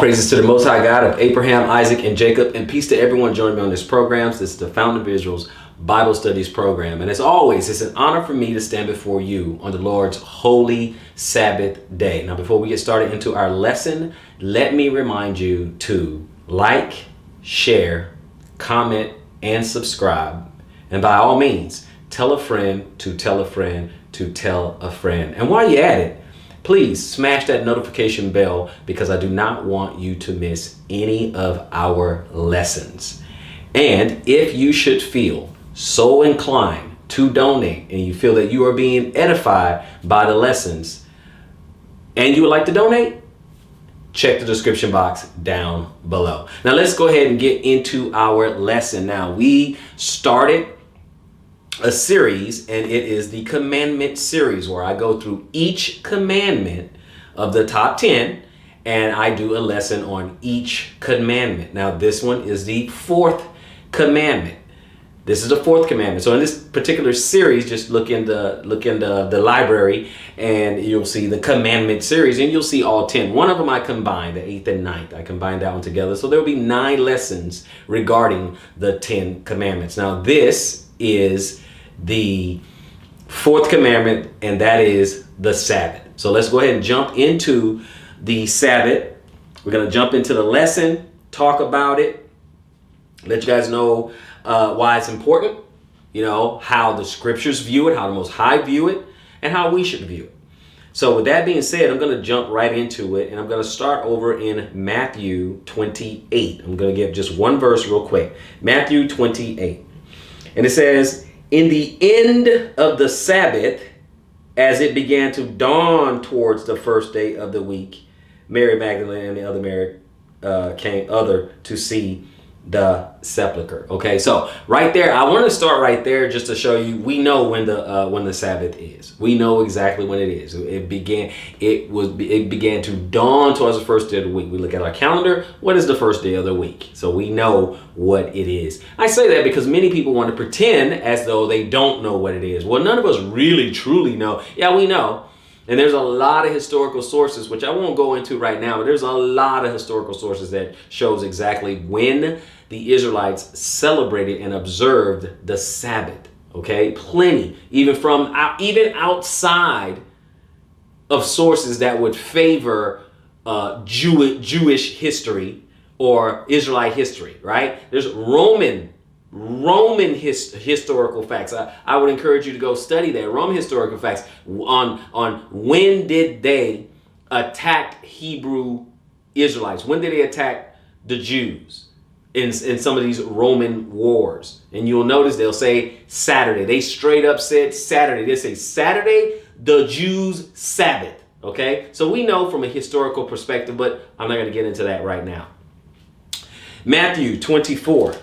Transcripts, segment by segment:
praises to the Most High God of Abraham, Isaac, and Jacob, and peace to everyone joining me on this program. This is the Fountain of Israel's Bible Studies program. And as always, it's an honor for me to stand before you on the Lord's holy Sabbath day. Now, before we get started into our lesson, let me remind you to like, share, comment, and subscribe. And by all means, tell a friend to tell a friend to tell a friend. And while you're at it, please smash that notification bell because I do not want you to miss any of our lessons. And if you should feel so inclined to donate and you feel that you are being edified by the lessons and you would like to donate, check the description box down below. Now let's go ahead and get into our lesson. Now we started a series, and it is the Commandment series, where I go through each commandment of the top 10 and I do a lesson on each commandment. Now this one is the fourth commandment. This is the fourth commandment. So in this particular series, just look in the library and you'll see the commandment series, and you'll see all 10. One of them I combined, the 8th and 9th. I combined that one together. So there'll be 9 lessons regarding the 10 commandments. Now this is the fourth commandment, and that is the Sabbath. So let's go ahead and jump into the Sabbath. We're going to jump into the lesson, talk about it, let you guys know why it's important, you know, how the scriptures view it, how the Most High view it, and how we should view it. So with that being said, I'm going to jump right into it, and I'm going to start over in Matthew 28. I'm going to give just one verse real quick. Matthew 28. And it says, "In the end of the Sabbath, as it began to dawn towards the first day of the week, Mary Magdalene and the other Mary came to see the sepulcher." Okay, so right there, I want to start right there just to show you we know when the Sabbath is. We know exactly when it is. It began to dawn towards the first day of the week. We look at our calendar. What is the first day of the week? So we know what it is. I say that because many people want to pretend as though they don't know what it is. Well, none of us really truly know. Yeah, we know. And there's a lot of historical sources, which I won't go into right now, but there's a lot of historical sources that shows exactly when the Israelites celebrated and observed the Sabbath. Okay, plenty, even outside of sources that would favor Jewish history or Israelite history, right? There's Roman historical facts. I would encourage you to go study that. Roman historical facts on when did they attack Hebrew Israelites? When did they attack the Jews in some of these Roman wars? And you'll notice they'll say Saturday. They straight up said Saturday. They say Saturday, the Jews' Sabbath. Okay, so we know from a historical perspective, but I'm not going to get into that right now. Matthew 24.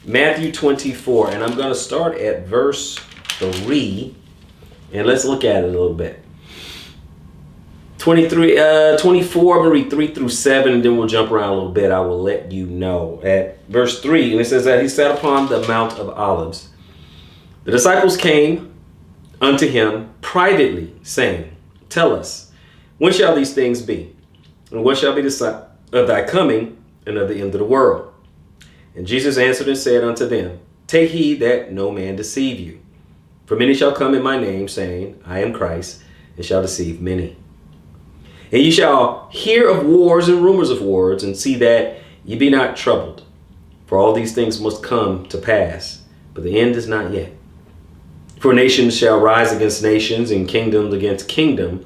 Matthew 24, and I'm going to start at verse 3, and let's look at it a little bit. 24, I'm going to read 3 through 7, and then we'll jump around a little bit. I will let you know. At verse 3, and it says that he sat upon the Mount of Olives. The disciples came unto him privately, saying, "Tell us, when shall these things be? And what shall be the sign of thy coming and of the end of the world?" And Jesus answered and said unto them, "Take heed that no man deceive you. For many shall come in my name, saying, I am Christ, and shall deceive many. And ye shall hear of wars and rumors of wars, and see that ye be not troubled. For all these things must come to pass, but the end is not yet. For nations shall rise against nations, and kingdoms against kingdom,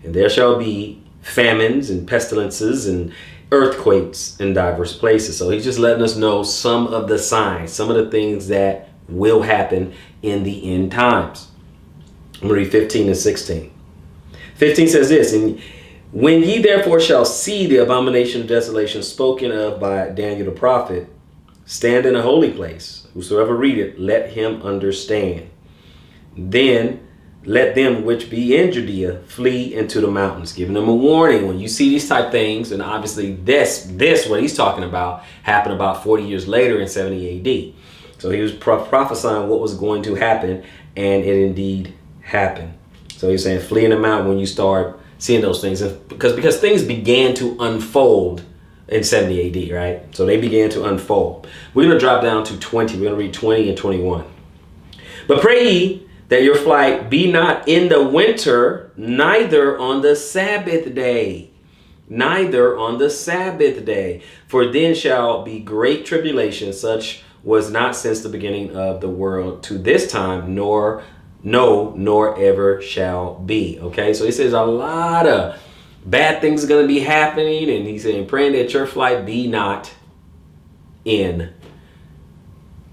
and there shall be famines and pestilences and earthquakes in diverse places." So he's just letting us know some of the signs, some of the things that will happen in the end times. I'm going to read 15 and 16. 15 says this, "And when ye therefore shall see the abomination of desolation spoken of by Daniel the prophet, stand in a holy place. Whosoever readeth, let him understand. Then let them which be in Judea flee into the mountains," giving them a warning. When you see these type things, and obviously this what he's talking about happened about 40 years later in 70 AD. So he was prophesying what was going to happen, and it indeed happened. So he's saying flee in the mountain when you start seeing those things. And because things began to unfold in 70 AD, right? So they began to unfold. We're going to drop down to 20. We're going to read 20 and 21. But pray ye that your flight be not in the winter, neither on the Sabbath day. Neither on the Sabbath day. For then shall be great tribulation, such was not since the beginning of the world to this time, nor ever shall be. Okay, so he says a lot of bad things are going to be happening, and he's saying, praying that your flight be not in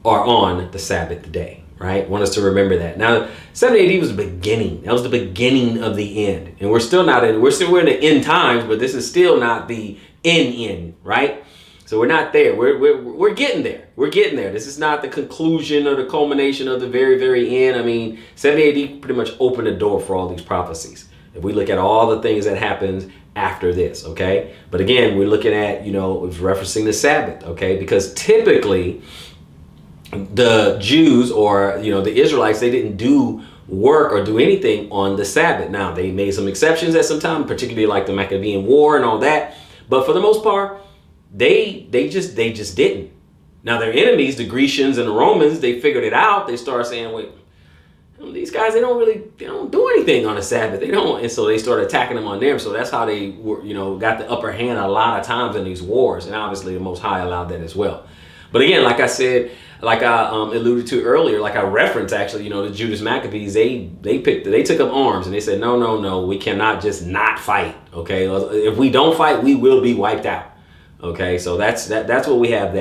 or on the Sabbath day, right? Want us to remember that. Now, 70 AD was the beginning. That was the beginning of the end, and we're still in the end times, but this is still not the end, right? So we're not there. We're getting there. We're getting there. This is not the conclusion or the culmination of the very, very end. I mean, 70 AD pretty much opened the door for all these prophecies. If we look at all the things that happens after this, okay? But again, we're looking at, it's referencing the Sabbath, okay? Because typically the Jews or, the Israelites, they didn't do work or do anything on the Sabbath. Now, they made some exceptions at some time, particularly like the Maccabean War and all that. But for the most part, they just didn't. Now their enemies, the Grecians and the Romans, they figured it out. They started saying, wait, these guys, they don't do anything on the Sabbath. They don't. And so they started attacking them on them. So that's how they were, got the upper hand a lot of times in these wars. And obviously the Most High allowed that as well. But again, like I said, like I alluded to earlier, like I referenced actually, the Judas Maccabees, they took up arms and they said, no, we cannot just not fight. Okay. If we don't fight, we will be wiped out. Okay, so that's what we have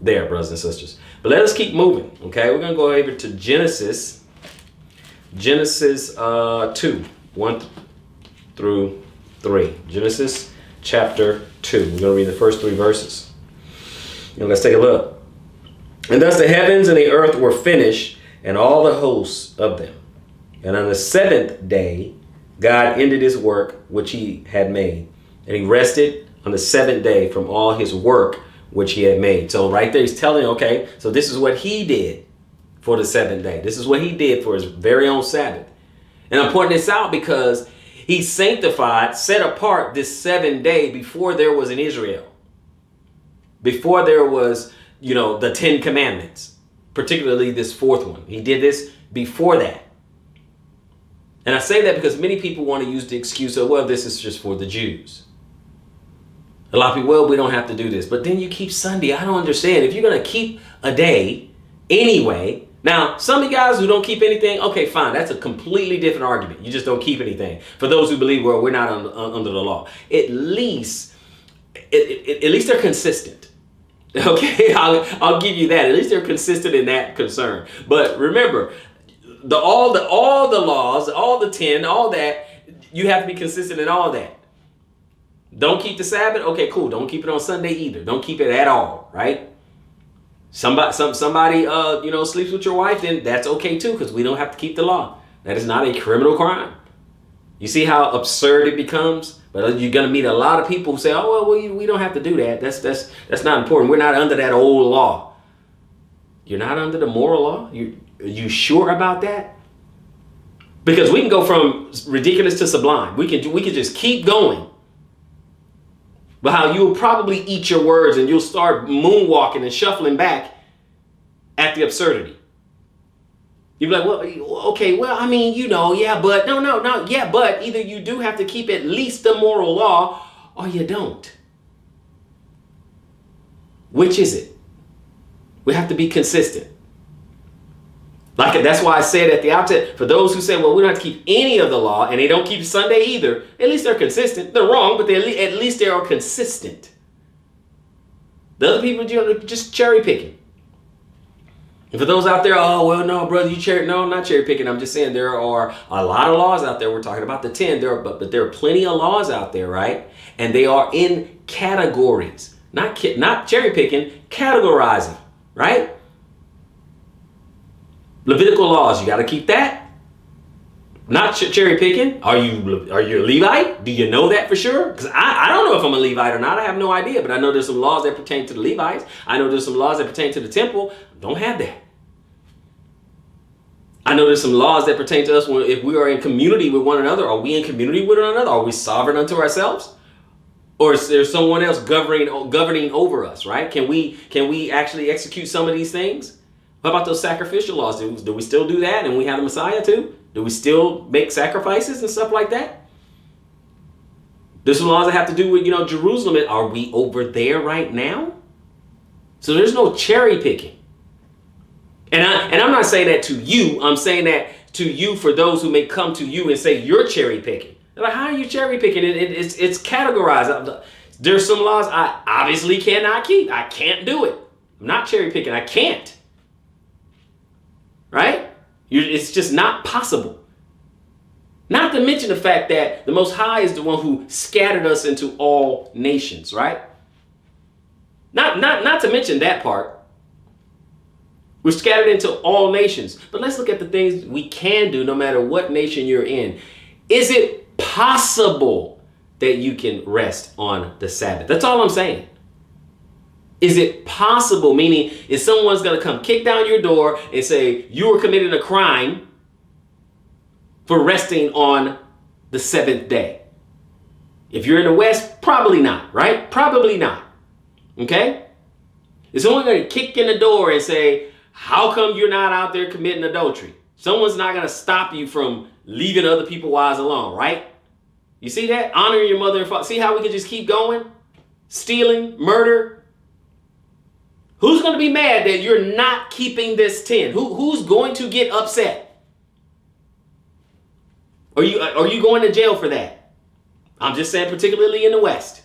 there, brothers and sisters. But let us keep moving. Okay, we're gonna go over to Genesis 2, 1 through 3. Genesis chapter 2. We're gonna read the first 3 verses. And let's take a look. And thus the heavens and the earth were finished, and all the hosts of them. And on the 7th day, God ended his work which he had made, and he rested on the 7th day from all his work which he had made. So right there he's telling, okay, so this is what he did for the 7th day. This is what he did for his very own Sabbath. And I'm pointing this out because he sanctified, set apart this 7th day before there was an Israel. Before there was, the 10 commandments, particularly this 4th one. He did this before that. And I say that because many people want to use the excuse of, well, this is just for the Jews. A lot of people, well, we don't have to do this. But then you keep Sunday. I don't understand. If you're going to keep a day anyway. Now, some of you guys who don't keep anything, okay, fine. That's a completely different argument. You just don't keep anything. For those who believe, well, we're not under the law. At least they're consistent. Okay, I'll give you that. At least they're consistent in that concern. But remember, all the laws, all the 10, all that, you have to be consistent in all that. Don't keep the Sabbath? Okay, cool. Don't keep it on Sunday either. Don't keep it at all, right? Somebody sleeps with your wife, then that's okay too, because we don't have to keep the law. That is not a criminal crime. You see how absurd it becomes? But you're going to meet a lot of people who say, oh, well, we don't have to do that. That's not important. We're not under that old law. You're not under the moral law? Are you sure about that? Because we can go from ridiculous to sublime. We can just keep going. But how you'll probably eat your words and you'll start moonwalking and shuffling back at the absurdity. You'll be like, well, okay, well, I mean, yeah, but no, yeah, but either you do have to keep at least the moral law or you don't. Which is it? We have to be consistent. Like that's why I said at the outset, for those who say, well, we don't have to keep any of the law and they don't keep Sunday either, at least they're consistent. They're wrong, but at least they are consistent. The other people just cherry picking. And for those out there, oh, well, no, brother, no, I'm not cherry picking. I'm just saying there are a lot of laws out there. We're talking about the 10, but there are plenty of laws out there, right? And they are in categories, not cherry picking, categorizing, right? Levitical laws, you got to keep that. Not cherry picking. Are you a Levite? Do you know that for sure? Because I don't know if I'm a Levite or not. I have no idea. But I know there's some laws that pertain to the Levites. I know there's some laws that pertain to the temple. Don't have that. I know there's some laws that pertain to us if we are in community with one another. Are we in community with one another? Are we sovereign unto ourselves? Or is there someone else governing over us, right? Can we actually execute some of these things? What about those sacrificial laws? Do we still do that and we have the Messiah too? Do we still make sacrifices and stuff like that? There's some laws that have to do with, Jerusalem. Are we over there right now? So there's no cherry picking. And I'm not saying that to you. I'm saying that to you for those who may come to you and say you're cherry picking. They're like, how are you cherry picking? It's categorized. There's some laws I obviously cannot keep. I can't do it. I'm not cherry picking. I can't. Right? It's just not possible. Not to mention the fact that the Most High is the one who scattered us into all nations, right? Not to mention that part. We're scattered into all nations. But let's look at the things we can do no matter what nation you're in. Is it possible that you can rest on the Sabbath? That's all I'm saying. Is it possible? Meaning, if someone's going to come kick down your door and say you were committing a crime for resting on the seventh day. If you're in the West, probably not, right? Probably not. Okay? Is someone going to kick in the door and say, how come you're not out there committing adultery? Someone's not going to stop you from leaving other people's wives alone, right? You see that? Honoring your mother and father. See how we can just keep going? Stealing, murder. Who's going to be mad that you're not keeping this 10? Who's going to get upset? Are you going to jail for that? I'm just saying, particularly in the West.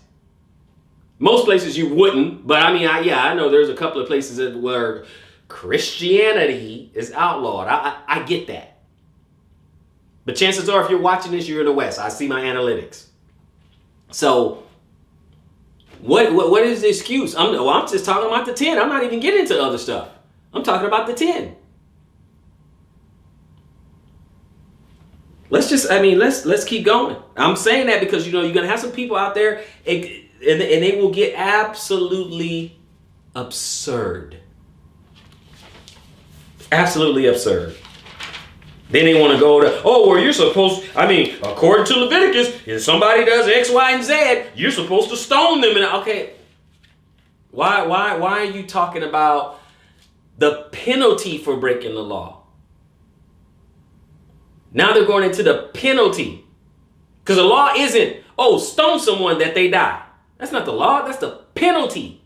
Most places you wouldn't, but I mean, I know there's a couple of places where Christianity is outlawed. I get that. But chances are, if you're watching this, you're in the West. I see my analytics. So, what is the excuse? I'm just talking about the 10. I'm not even getting into other stuff. I'm talking about the 10. Let's keep going. I'm saying that because, you're going to have some people out there and they will get absolutely absurd. Absolutely absurd. Then they want to go to, you're supposed, according to Leviticus, if somebody does X, Y, and Z, you're supposed to stone them. And okay, why are you talking about the penalty for breaking the law? Now they're going into the penalty. Because the law isn't, stone someone that they die. That's not the law. That's the penalty.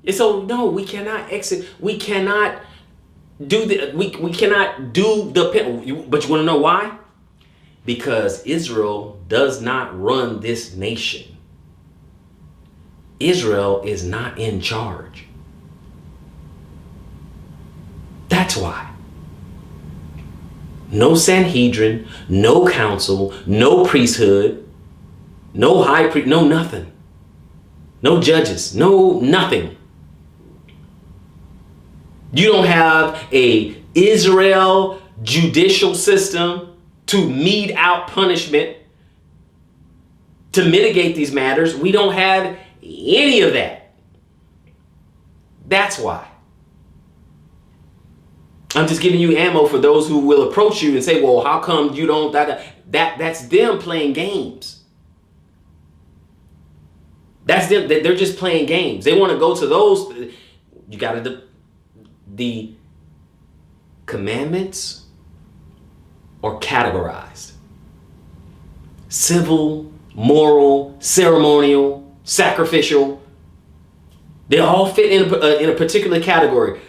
And so, no, we cannot exit. We cannot do we cannot do the penalty. But you want to know why? Because Israel does not run this nation. Israel is not in charge. That's why. No Sanhedrin, no council, no priesthood, no high priest, no nothing. No judges, no nothing. You don't have a Israel judicial system to mete out punishment to mitigate these matters. We don't have any of that. That's why. I'm just giving you ammo for those who will approach you and say, well, how come you don't? That's them playing games. That's them. They're just playing games. They want to go to those. You got to, the commandments are categorized. Civil, moral, ceremonial, sacrificial. They all fit in a particular category.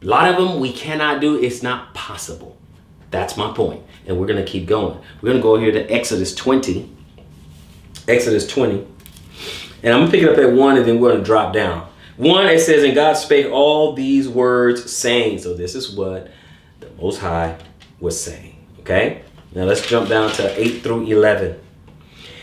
A lot of them we cannot do. It's not possible. That's my point. And we're going to keep going. We're going to go here to Exodus 20. Exodus 20. And I'm going to pick it up at 1 and then we're going to drop down. 1, it says, and God spake all these words, saying. So this is what the Most High was saying. Okay? Now let's jump down to 8 through 11.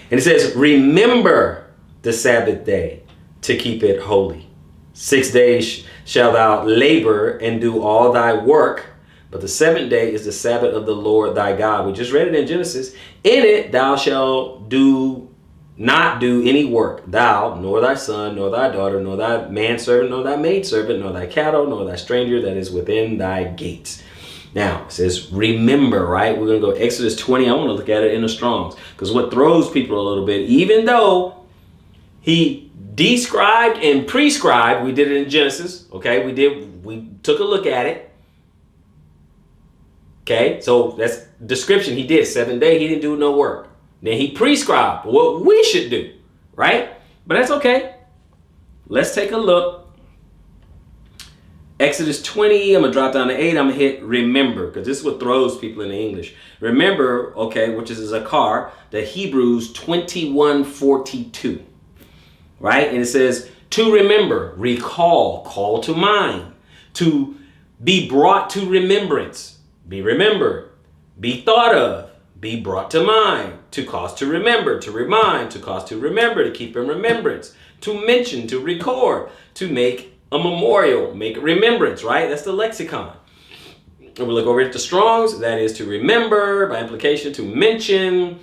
And it says, remember the Sabbath day to keep it holy. 6 days shalt thou labor and do all thy work, but the seventh day is the Sabbath of the Lord thy God. We just read it in Genesis. In it thou shalt do not do any work, thou, nor thy son, nor thy daughter, nor thy manservant, nor thy maidservant, nor thy cattle, nor thy stranger that is within thy gates. Now, it says, remember, right? We're going to go Exodus 20. I want to look at it in the Strongs, because what throws people a little bit, even though he described and prescribed, we did it in Genesis, okay? We took a look at it. Okay, so that's description. He did 7 days. He didn't do no work. Then he prescribed what we should do, right? But that's okay. Let's take a look. Exodus 20, I'm going to drop down to 8. I'm going to hit remember, because this is what throws people into English. Remember, okay, which is a car, the Hebrews 21:42, right? And it says, to remember, recall, call to mind, to be brought to remembrance, be remembered, be thought of, be brought to mind, to cause to remember, to remind, to cause to remember, to keep in remembrance, to mention, to record, to make a memorial, make a remembrance, right? That's the lexicon. And we look over at the Strongs, that is to remember, by implication, to mention,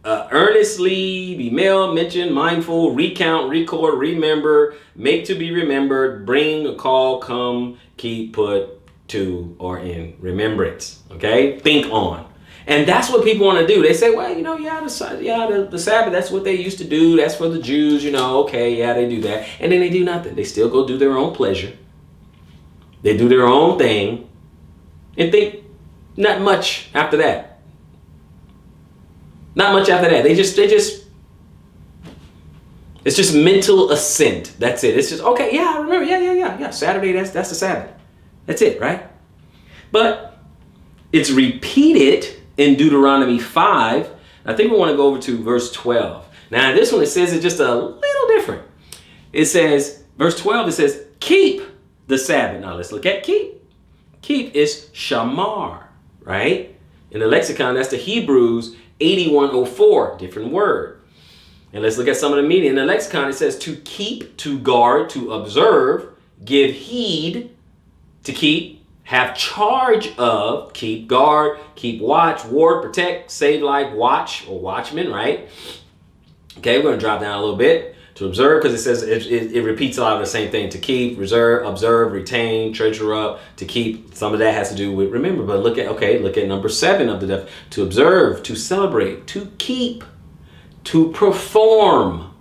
earnestly, be male, mention, mindful, recount, record, remember, make to be remembered, bring, call, come, keep, put, to, or in remembrance, okay? Think on. And that's what people want to do. They say, well, the Sabbath, that's what they used to do. That's for the Jews, okay, yeah, they do that. And then they do nothing. They still go do their own pleasure. They do their own thing and think not much after that. Not much after that. It's just mental assent. That's it. It's just, okay, yeah, I remember. Yeah. Saturday, that's the Sabbath. That's it, right? But it's repeated in Deuteronomy 5. I think we want to go over to verse 12. Now, this one, it says it just a little different. It says, verse 12, it says, keep the Sabbath. Now, let's look at keep. Keep is shamar, right? In the lexicon, that's the Hebrews 8104, different word. And let's look at some of the meaning. In the lexicon, it says to keep, to guard, to observe, give heed, to keep, have charge of, keep guard, keep watch, ward, protect, save life, watch, or watchman, right? Okay, we're going to drop down a little bit. To observe, because it says it repeats a lot of the same thing. To keep, reserve, observe, retain, treasure up. To keep, some of that has to do with remember. But look at number 7 of the def. To observe, to celebrate, to keep, to perform.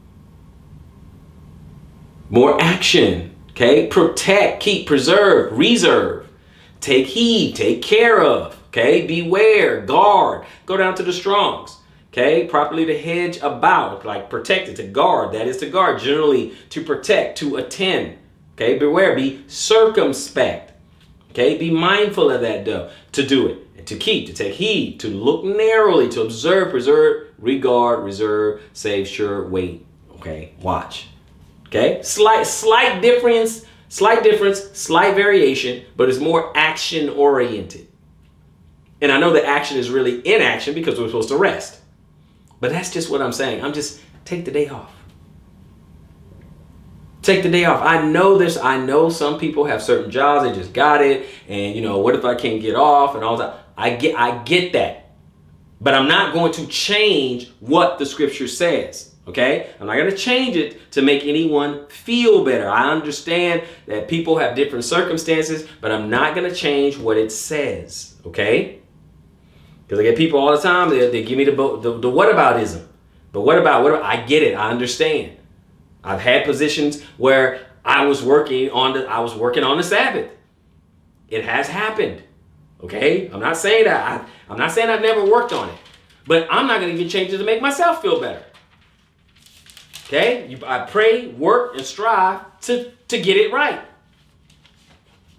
More action. Okay, protect, keep, preserve, reserve, take heed, take care of. Okay, beware, guard. Go down to the Strongs. Okay, properly to hedge about, like protected, to guard, that is to guard, generally to protect, to attend. Okay, beware, be circumspect. Okay, be mindful of that though, to do it, and to keep, to take heed, to look narrowly, to observe, preserve, regard, reserve, save, sure, wait. Okay, watch. Okay, slight difference, slight variation, but it's more action oriented. And I know that action is really inaction because we're supposed to rest. But that's just what I'm saying. I'm just take the day off. Take the day off. I know some people have certain jobs, they just got it, and what if I can't get off and all that. I get that. But I'm not going to change what the scripture says. Okay? I'm not going to change it to make anyone feel better. I understand that people have different circumstances, but I'm not going to change what it says. Okay? Because I get people all the time, they give me the whataboutism. But what about? I get it. I understand. I've had positions where I was working on the Sabbath. It has happened. Okay? I'm not saying that. I'm not saying I've never worked on it. But I'm not going to even change it to make myself feel better. Okay? I pray, work, and strive to get it right.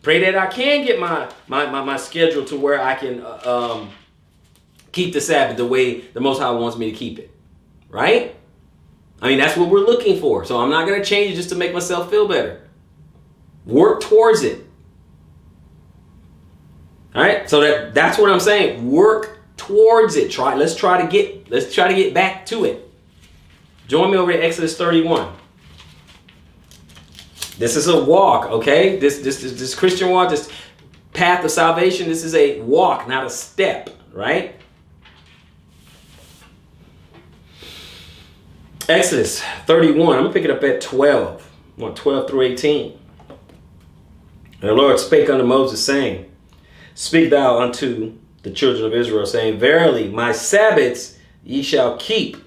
Pray that I can get my schedule to where I can keep the Sabbath the way the Most High wants me to keep it. Right? I mean, that's what we're looking for. So I'm not going to change it just to make myself feel better. Work towards it. All right? So that's what I'm saying. Work towards it. Let's try to get back to it. Join me over at Exodus 31. This is a walk, okay? This Christian walk, this path of salvation, this is a walk, not a step, right? Exodus 31. I'm going to pick it up at 12. 12 through 18. And the Lord spake unto Moses, saying, Speak thou unto the children of Israel, saying, Verily, my Sabbaths ye shall keep,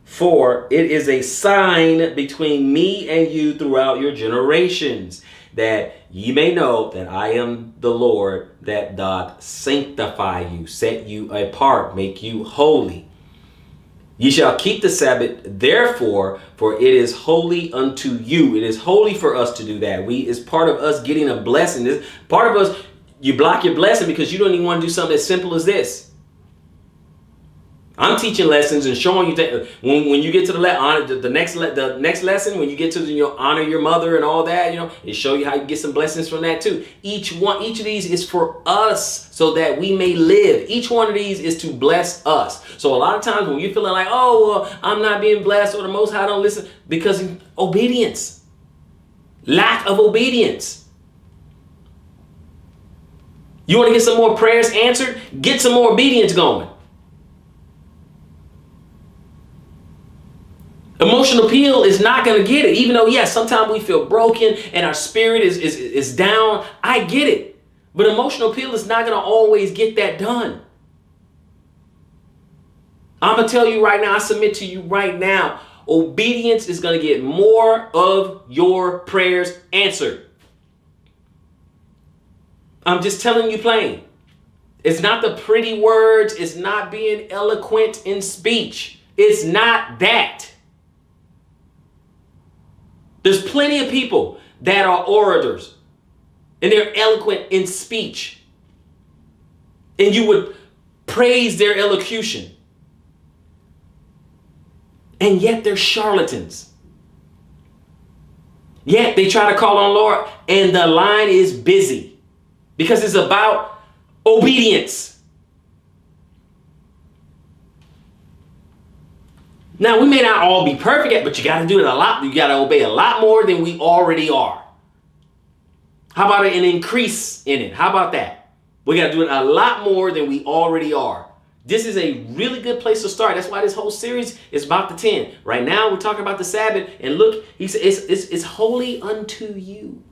for it is a sign between me and you throughout your generations, that ye may know that I am the Lord that doth sanctify you, set you apart, make you holy. Ye shall keep the Sabbath, therefore, for it is holy unto you. It is holy for us to do that. It's part of us getting a blessing. This part of us, you block your blessing because you don't even want to do something as simple as this. I'm teaching lessons and showing you that when you get to the next lesson, when you get to honor your mother and all that, it show you how you get some blessings from that too. Each of these is for us so that we may live. Each one of these is to bless us. So a lot of times when you're feeling like, oh, well, I'm not being blessed or the Most High don't listen, because of obedience, lack of obedience. You want to get some more prayers answered? Get some more obedience going. Emotional appeal is not going to get it. Even though, yes, sometimes we feel broken and our spirit is down. I get it. But emotional appeal is not going to always get that done. I'm going to tell you right now, I submit to you right now, obedience is going to get more of your prayers answered. I'm just telling you plain. It's not the pretty words. It's not being eloquent in speech. It's not that. There's plenty of people that are orators and they're eloquent in speech. And you would praise their elocution. And yet they're charlatans. Yet they try to call on Lord and the line is busy because it's about obedience. Now, we may not all be perfect at, but you got to do it a lot. You got to obey a lot more than we already are. How about an increase in it? How about that? We got to do it a lot more than we already are. This is a really good place to start. That's why this whole series is about the 10. Right now, we're talking about the Sabbath. And look, he said, it's holy unto you.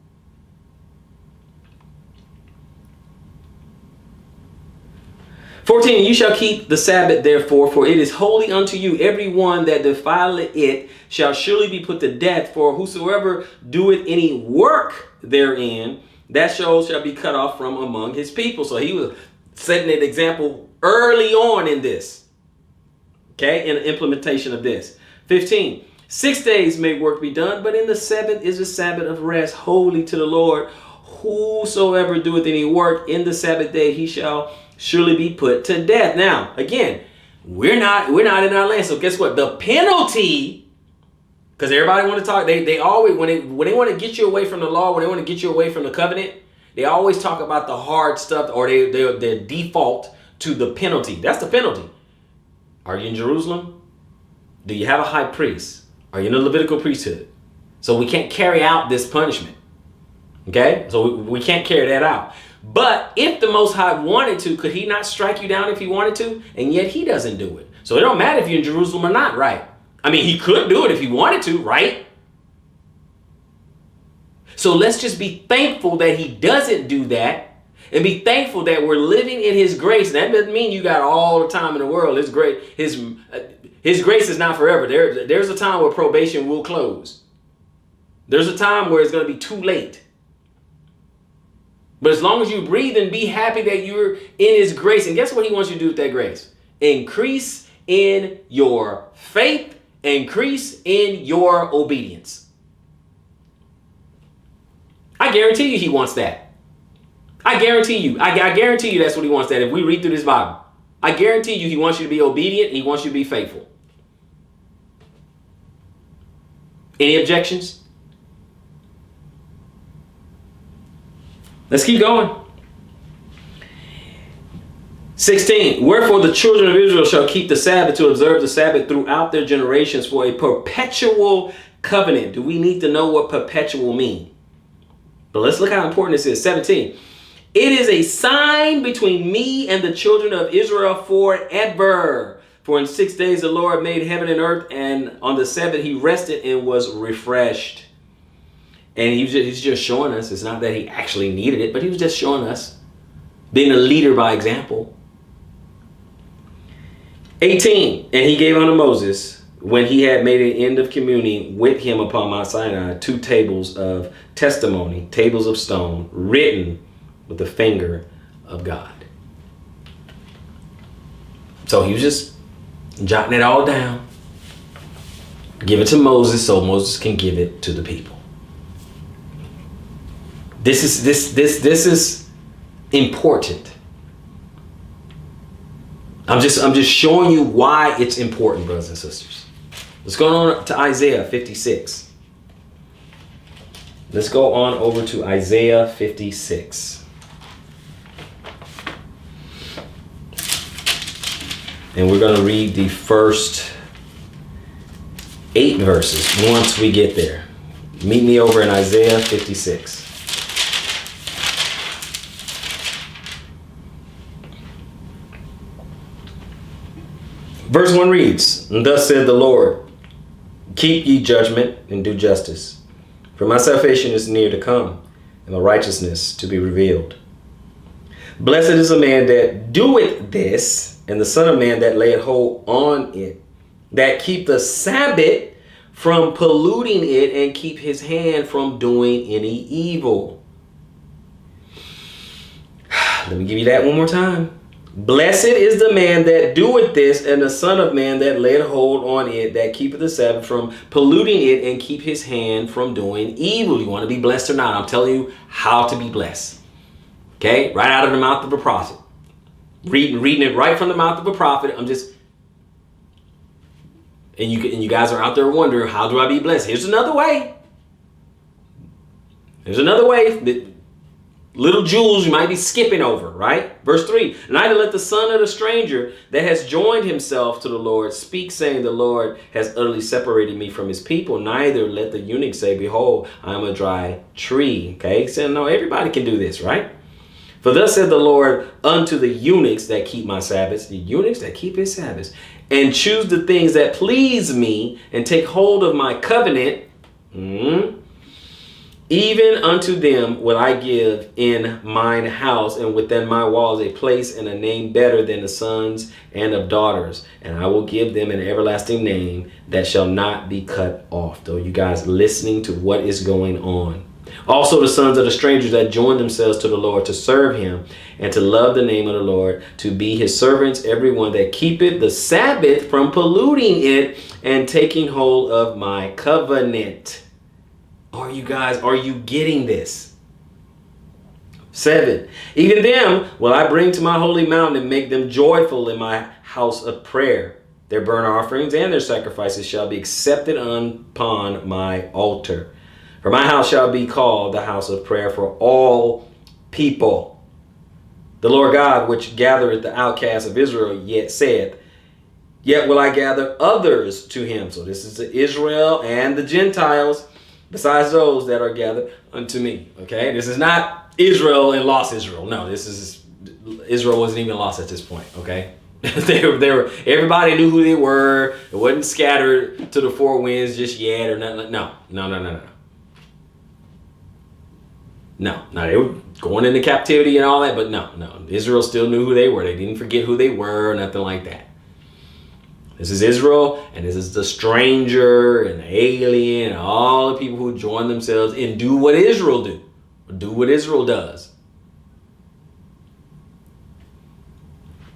"14, you shall keep the Sabbath, therefore, for it is holy unto you. Every one that defileth it shall surely be put to death. For whosoever doeth any work therein, that soul shall be cut off from among his people." So he was setting an example early on in this. Okay, in the implementation of this. 15, 6 days may work be done, but in the seventh is a Sabbath of rest, holy to the Lord. Whosoever doeth any work in the Sabbath day, he shall surely be put to death. Now, again, we're not in our land. So guess what? The penalty, because everybody want to talk, they always, when they want to get you away from the law, when they want to get you away from the covenant, they always talk about the hard stuff, or they default to the penalty. That's the penalty. Are you in Jerusalem? Do you have a high priest? Are you in the Levitical priesthood? So we can't carry out this punishment. Okay? So we can't carry that out. But if the Most High wanted to, could he not strike you down if he wanted to? And yet he doesn't do it. So it don't matter if you're in Jerusalem or not, right? I mean, he could do it if he wanted to, right? So let's just be thankful that he doesn't do that, and be thankful that we're living in his grace. And that doesn't mean you got all the time in the world. His grace is not forever. There's a time where probation will close. There's a time where it's going to be too late. But as long as you breathe and be happy that you're in his grace. And guess what he wants you to do with that grace? Increase in your faith. Increase in your obedience. I guarantee you he wants that. I guarantee you. I guarantee you that's what he wants. That if we read through this Bible, I guarantee you he wants you to be obedient. And he wants you to be faithful. Any objections? Let's keep going. 16, wherefore the children of Israel shall keep the Sabbath to observe the Sabbath throughout their generations for a perpetual covenant. Do we need to know what perpetual mean? But let's look how important this is. 17, it is a sign between me and the children of Israel forever. For in 6 days the Lord made heaven and earth, and on the seventh he rested and was refreshed. And he's just showing us, it's not that he actually needed it, but he was just showing us, being a leader by example. 18, and he gave unto Moses, when he had made an end of communing with him upon Mount Sinai, 2 tables of testimony, tables of stone, written with the finger of God. So he was just jotting it all down, give it to Moses so Moses can give it to the people. This is important. I'm just showing you why it's important, brothers and sisters. Let's go on to Isaiah 56. Let's go on over to Isaiah 56. And we're going to read the first 8 verses once we get there. Meet me over in Isaiah 56. Verse 1 reads, and thus said the Lord, keep ye judgment and do justice, for my salvation is near to come, and my righteousness to be revealed. Blessed is the man that doeth this, and the son of man that layeth hold on it, that keep the Sabbath from polluting it, and keep his hand from doing any evil. Let me give you that one more time. Blessed is the man that doeth this, and the son of man that layeth hold on it, that keepeth the Sabbath from polluting it, and keep his hand from doing evil. You want to be blessed or not? I'm telling you how to be blessed. Okay? Right out of the mouth of a prophet. Reading it right from the mouth of a prophet. And you guys are out there wondering, how do I be blessed? Here's another way. There's another way. Little jewels you might be skipping over, right? Verse 3, neither let the son of the stranger that has joined himself to the Lord speak, saying, the Lord has utterly separated me from his people. Neither let the eunuch say, behold, I am a dry tree. Okay, so no, everybody can do this, right? For thus said the Lord unto the eunuchs that keep my Sabbaths, the eunuchs that keep his Sabbaths, and choose the things that please me, and take hold of my covenant, even unto them will I give in mine house and within my walls a place and a name better than the sons and of daughters. And I will give them an everlasting name that shall not be cut off. Though you guys listening to what is going on. Also the sons of the strangers that join themselves to the Lord to serve him and to love the name of the Lord, to be his servants, everyone that keepeth the Sabbath from polluting it and taking hold of my covenant. Are you getting this? 7, even them will I bring to my holy mountain and make them joyful in my house of prayer. Their burnt offerings and their sacrifices shall be accepted upon my altar. For my house shall be called the house of prayer for all people. The Lord God, which gathereth the outcasts of Israel, yet saith, yet will I gather others to him. So this is the Israel and the Gentiles, besides those that are gathered unto me. Okay, this is not Israel and lost Israel. No, this is Israel wasn't even lost at this point. Okay, they were. Everybody knew who they were. It wasn't scattered to the four winds just yet or nothing. No. They were going into captivity and all that, but no. Israel still knew who they were. They didn't forget who they were or nothing like that. This is Israel, and this is the stranger and the alien and all the people who join themselves and do what Israel do what Israel does.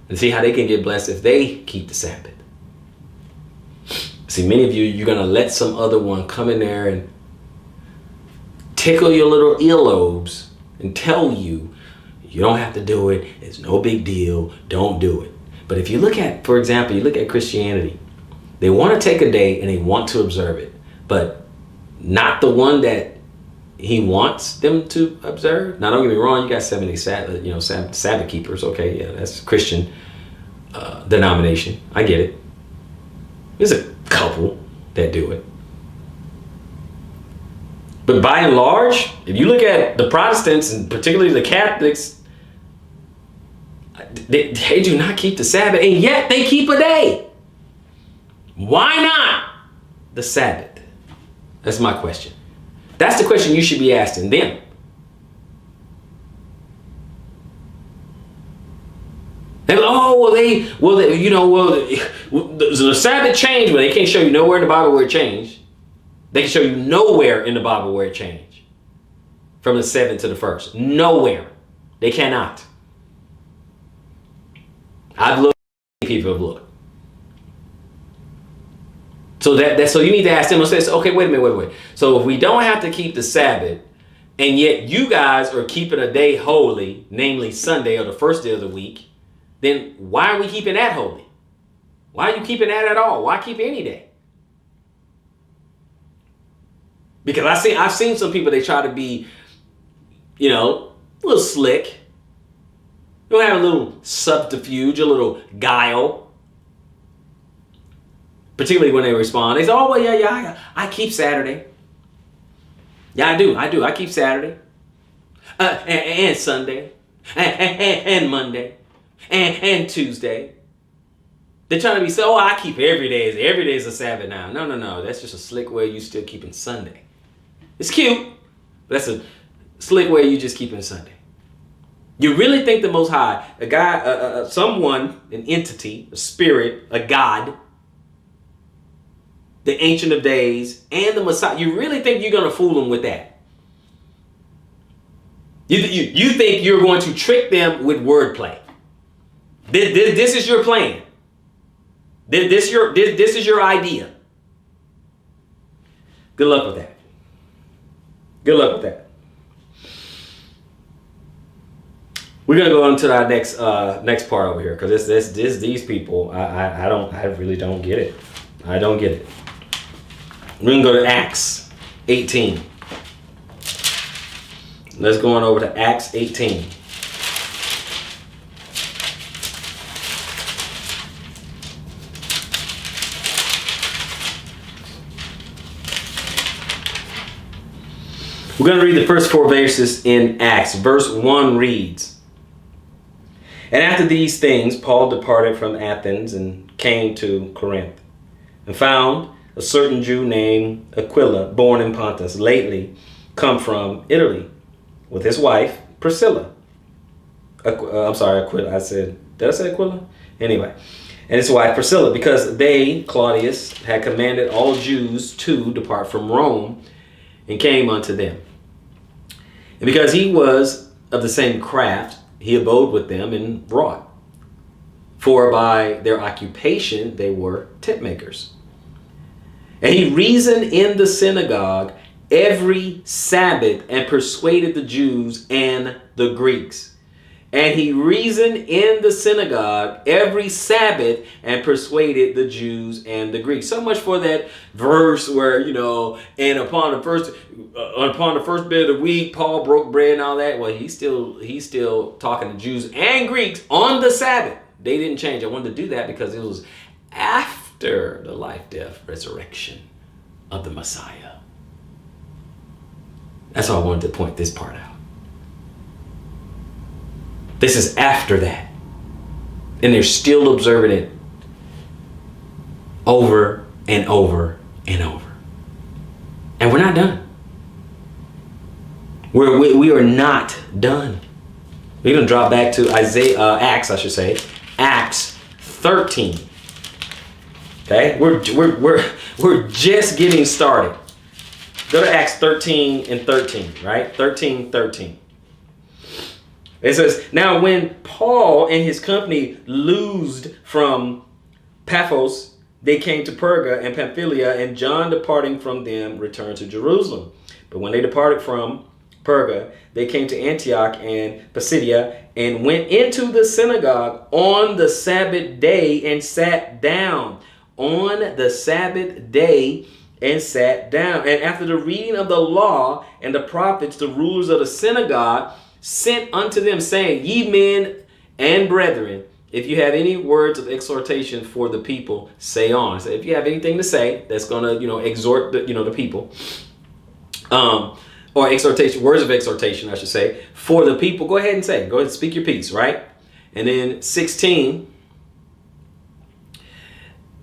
And see how they can get blessed if they keep the Sabbath. See, many of you, you're going to let some other one come in there and tickle your little earlobes and tell you, you don't have to do it. It's no big deal. Don't do it. But if you look at, for example, you look at Christianity, they want to take a day and they want to observe it, but not the one that he wants them to observe. Now, don't get me wrong, you got 70 Sabbath keepers. Okay, yeah, that's Christian denomination. I get it. There's a couple that do it. But by and large, if you look at the Protestants and particularly the Catholics, they do not keep the Sabbath, and yet they keep a day. Why not the Sabbath? That's my question. That's the question you should be asking them. And the Sabbath changed, but they can't show you nowhere in the Bible where it changed. They can show you nowhere in the Bible where it changed from the 7th to the 1st. Nowhere. They cannot. I've looked. People have looked. So so you need to ask them. Okay, wait a minute. So if we don't have to keep the Sabbath, and yet you guys are keeping a day holy, namely Sunday or the first day of the week, then why are we keeping that holy? Why are you keeping that at all? Why keep any day? Because I've seen some people, they try to be, a little slick. You'll have a little subterfuge, a little guile. Particularly when they respond. They say, oh, well, yeah, I keep Saturday. Yeah, I do. I keep Saturday. And Sunday. And Monday. And Tuesday. They're trying to be so, I keep every day. Every day is a Sabbath now. No. That's just a slick way you still keeping Sunday. It's cute, but that's a slick way you just keeping Sunday. You really think the Most High, a guy, someone, an entity, a spirit, a God, the Ancient of Days, and the Messiah, you really think you're going to fool them with that? You think you're going to trick them with wordplay? This is your plan. This is your idea. Good luck with that. Good luck with that. We're gonna go on to our next part over here, because these people, I really don't get it. I don't get it. We're gonna go to Acts 18. Let's go on over to Acts 18. We're going to read the first 4 verses in Acts. Verse 1 reads, "And after these things, Paul departed from Athens and came to Corinth, and found a certain Jew named Aquila, born in Pontus, lately come from Italy, with his wife Priscilla." Aquila. Did I say Aquila? Anyway, and his wife Priscilla, because they, Claudius, had commanded all Jews to depart from Rome, and came unto them. And because he was of the same craft, he abode with them and wrought. For by their occupation they were tent makers. And he reasoned in the synagogue every Sabbath and persuaded the Jews and the Greeks. And he reasoned in the synagogue every Sabbath and persuaded the Jews and the Greeks. So much for that verse where, and upon the first bit of the week, Paul broke bread and all that. Well, he's still talking to Jews and Greeks on the Sabbath. They didn't change. I wanted to do that because it was after the life, death, resurrection of the Messiah. That's why I wanted to point this part out. This is after that. And they're still observing it over and over and over. And we're not done. We are not done. We're going to drop back to Acts 13. Okay? We're just getting started. Go to Acts 13 and 13, right? 13:13. It says, "Now when Paul and his company loosed from Paphos, they came to Perga and Pamphylia, and John departing from them returned to Jerusalem. But when they departed from Perga, they came to Antioch and Pisidia, and went into the synagogue on the Sabbath day and sat down." On the Sabbath day and sat down. "And after the reading of the law and the prophets, the rulers of the synagogue sent unto them, saying, Ye men and brethren, if you have any words of exhortation for the people, say on." So if you have anything to say that's going to, exhort the people, or exhortation, words of exhortation, I should say, for the people, go ahead and say, go ahead and speak your piece, right? And then 16,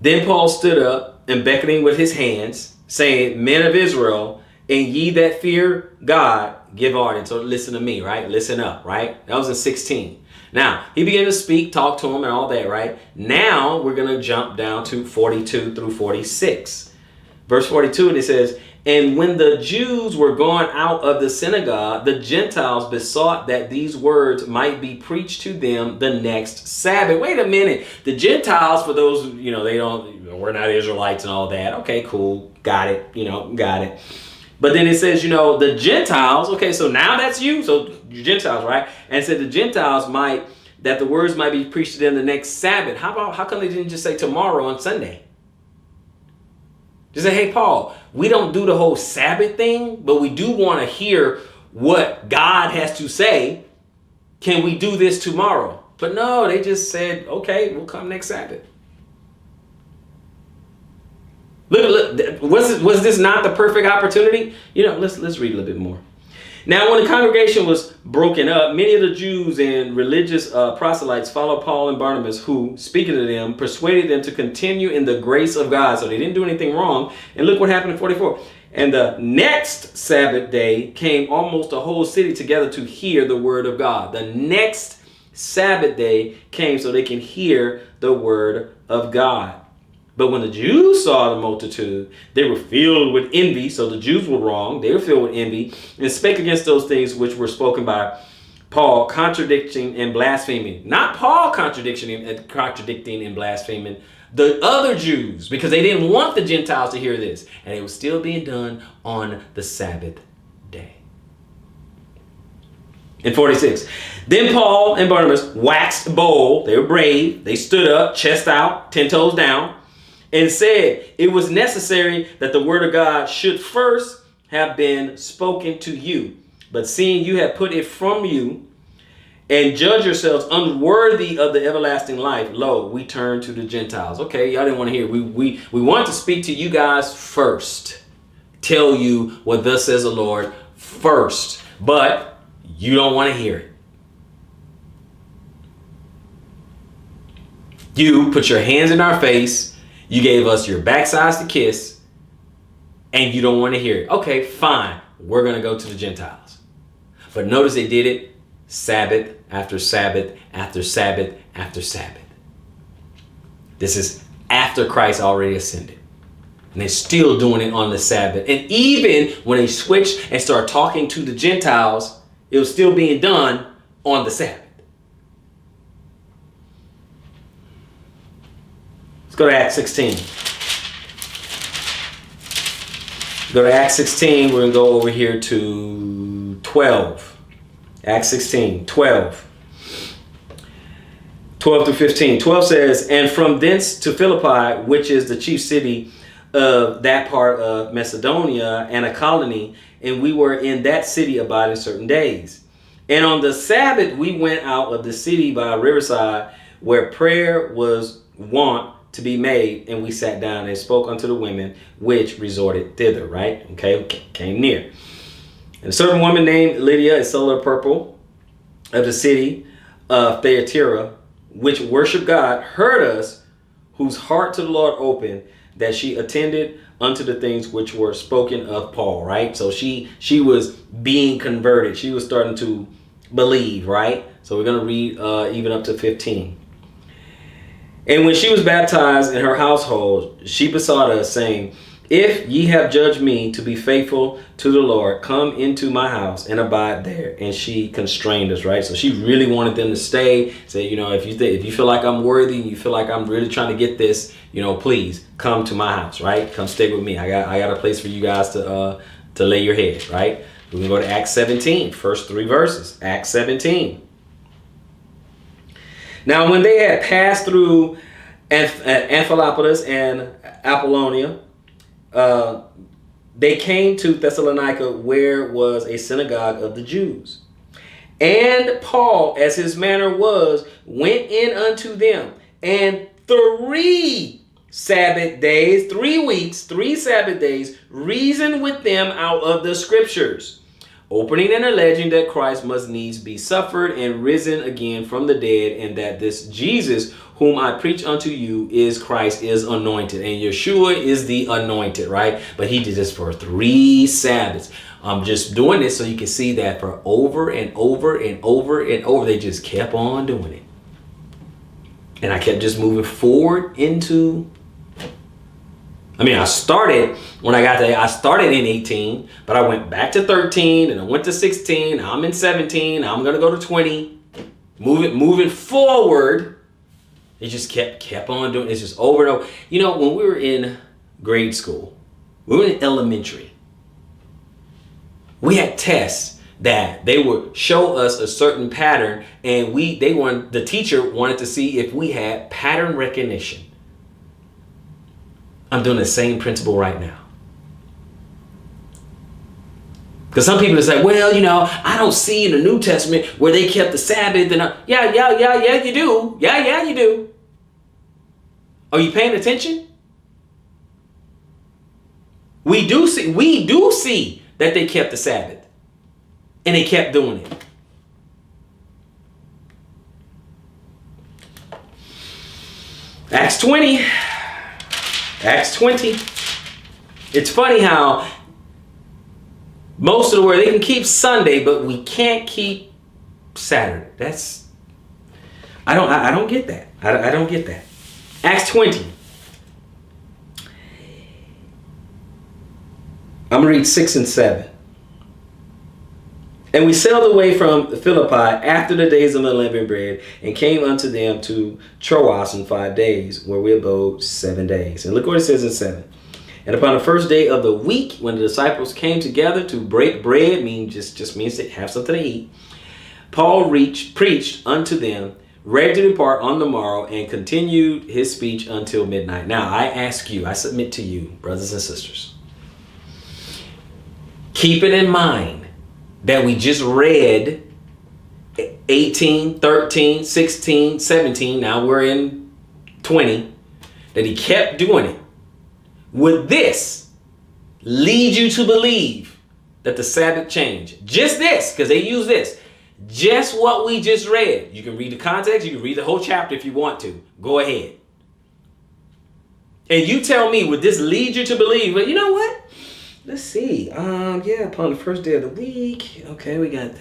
Then Paul stood up and beckoning with his hands, saying, Men of Israel, and ye that fear God, give audience. So listen to me, right? Listen up, right? That was in 16. Now, he began to speak, talk to him and all that, right? Now, we're going to jump down to 42 through 46. Verse 42, and it says, And when the Jews were gone out of the synagogue, the Gentiles besought that these words might be preached to them the next Sabbath. Wait a minute. The Gentiles, for those, we're not Israelites and all that. Okay, cool. Got it. Got it. But then it says, the Gentiles. Okay, so now that's you. So you Gentiles, right? And it said the Gentiles that the words might be preached to them the next Sabbath. How come they didn't just say tomorrow on Sunday? Just say, hey, Paul, we don't do the whole Sabbath thing, but we do want to hear what God has to say. Can we do this tomorrow? But no, they just said, okay, we'll come next Sabbath. Look, was this not the perfect opportunity? Let's read a little bit more. Now, when the congregation was broken up, many of the Jews and religious proselytes followed Paul and Barnabas, who, speaking to them, persuaded them to continue in the grace of God. So they didn't do anything wrong. And look what happened in 44. And the next Sabbath day came almost a whole city together to hear the word of God. The next Sabbath day came so they can hear the word of God. But when the Jews saw the multitude, they were filled with envy. So the Jews were wrong. They were filled with envy and spake against those things which were spoken by Paul, contradicting and blaspheming. Not Paul contradicting and blaspheming, the other Jews, because they didn't want the Gentiles to hear this. And it was still being done on the Sabbath day. In 46, then Paul and Barnabas waxed bold. They were brave. They stood up, chest out, 10 toes down, and said it was necessary that the word of God should first have been spoken to you. But seeing you have put it from you and judge yourselves unworthy of the everlasting life, lo, we turn to the Gentiles. Okay, y'all didn't want to hear. We want to speak to you guys first. Tell you what thus says the Lord first. But you don't want to hear it. You put your hands in our face. You gave us your backsides to kiss, and you don't want to hear it. Okay, fine. We're going to go to the Gentiles. But notice they did it Sabbath after Sabbath after Sabbath after Sabbath. This is after Christ already ascended. And they're still doing it on the Sabbath. And even when they switched and started talking to the Gentiles, it was still being done on the Sabbath. Go to Acts 16. Go to Acts 16. We're going to go over here to 12. Acts 16, 12. 12 through 15. 12 says, And from thence to Philippi, which is the chief city of that part of Macedonia and a colony, and we were in that city abiding certain days. And on the Sabbath, we went out of the city by a riverside where prayer was wont to be made, and we sat down and spoke unto the women which resorted thither, right? Okay, came near. And a certain woman named Lydia, a seller of purple of the city of Thyatira, which worshiped God, heard us, whose heart to the Lord opened, that she attended unto the things which were spoken of Paul, right? So she was being converted. She was starting to believe, right? So we're going to read even up to 15. And when she was baptized in her household, she besought us, saying, If ye have judged me to be faithful to the Lord, come into my house and abide there. And she constrained us, right? So she really wanted them to stay. Say, if you feel like I'm worthy and you feel like I'm really trying to get this, please come to my house, right? Come stay with me. I got a place for you guys to lay your head, right? We can go to Acts 17, first 3 verses. Acts 17. Now, when they had passed through Amphipolis and Apollonia, they came to Thessalonica, where was a synagogue of the Jews. And Paul, as his manner was, went in unto them, and 3 Sabbath days, 3 weeks, 3 Sabbath days, reasoned with them out of the scriptures, opening and alleging that Christ must needs be suffered and risen again from the dead, and that this Jesus whom I preach unto you is Christ, is anointed. And Yeshua is the anointed, right? But he did this for 3 Sabbaths. I'm just doing this so you can see that for over and over and over and over, they just kept on doing it. And I kept just moving forward into, I started when I got there, I started in 18, but I went back to 13 and I went to 16. Now I'm in 17. Now I'm going to go to 20. Moving forward. It just kept on doing it. It's just over and over. You know, when we were in grade school, we were in elementary, we had tests that they would show us a certain pattern, and the teacher wanted to see if we had pattern recognition. I'm doing the same principle right now. Because some people say, well, you know, I don't see in the New Testament where they kept the Sabbath. And yeah, you do. Yeah, you do. Are you paying attention? We do see that they kept the Sabbath. And they kept doing it. Acts 20. It's funny how most of the world, they can keep Sunday, but we can't keep Saturday. I don't get that. I don't get that. Acts 20. I'm going to read 6 and 7. And we sailed away from Philippi after the days of unleavened bread, and came unto them to Troas in 5 days, where we abode 7 days. And look what it says in 7. And upon the first day of the week, when the disciples came together to break bread, just means to have something to eat, Paul preached unto them, ready to depart on the morrow, and continued his speech until midnight. Now I ask you, I submit to you, brothers and sisters, keep it in mind that we just read 18, 13, 16, 17, now we're in 20, that he kept doing it. Would this lead you to believe that the Sabbath changed? Just this, because they use this. Just what we just read. You can read the context. You can read the whole chapter if you want to. Go ahead. And you tell me, would this lead you to believe? Well, you know what? Let's see. Upon the first day of the week. Okay, we got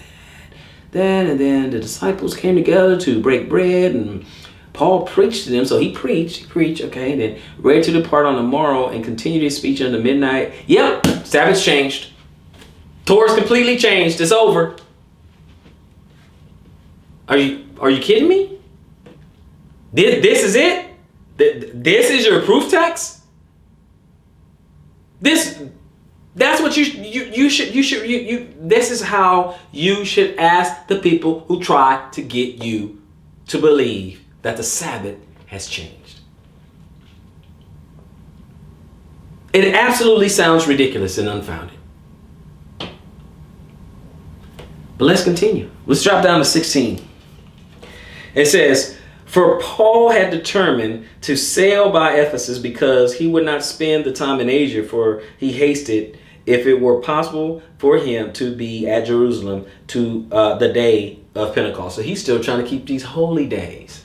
that. And then the disciples came together to break bread, and Paul preached to them. So he preached, okay, and then ready to depart on the morrow and continued his speech until midnight. Yep, Sabbath's changed. Torah's completely changed. It's over. Are you kidding me? This is it? This is your proof text? That's what you should this is how you should ask the people who try to get you to believe that the Sabbath has changed. It absolutely sounds ridiculous and unfounded. But let's continue. Let's drop down to 16. It says, for Paul had determined to sail by Ephesus because he would not spend the time in Asia, for he hasted, if it were possible for him, to be at Jerusalem to the day of Pentecost. So he's still trying to keep these holy days.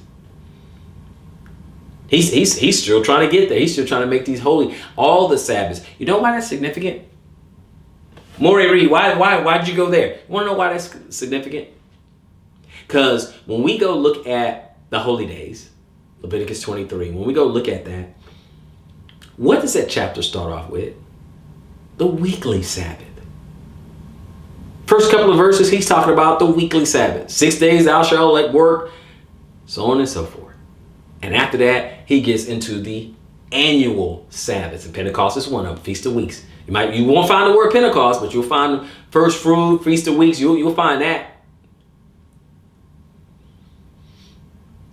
He's still trying to get there. He's still trying to make these holy, all the Sabbaths. You know why that's significant? Reed, why'd you go there? You want to know why that's significant? Because when we go look at the holy days, Leviticus 23, when we go look at that, what does that chapter start off with? The weekly Sabbath. First couple of verses, he's talking about the weekly Sabbath. 6 days thou shalt let work, so on and so forth. And after that, he gets into the annual Sabbaths. And Pentecost is one of them, Feast of Weeks. You won't find the word Pentecost, but you'll find first fruit, Feast of Weeks. You'll find that.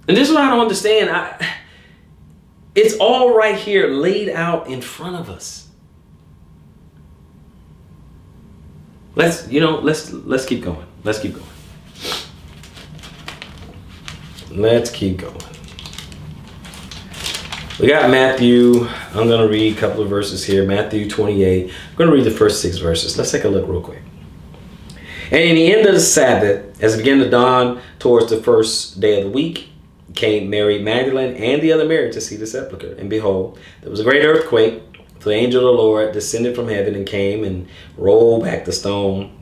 And this is what I don't understand. It's all right here laid out in front of us. Let's keep going. Let's keep going. Let's keep going. We got Matthew. I'm going to read a couple of verses here. Matthew 28. I'm going to read the first 6 verses. Let's take a look real quick. And in the end of the Sabbath, as it began to dawn towards the first day of the week, came Mary Magdalene and the other Mary to see the sepulchre. And behold, there was a great earthquake. For the angel of the Lord descended from heaven and came and rolled back the stone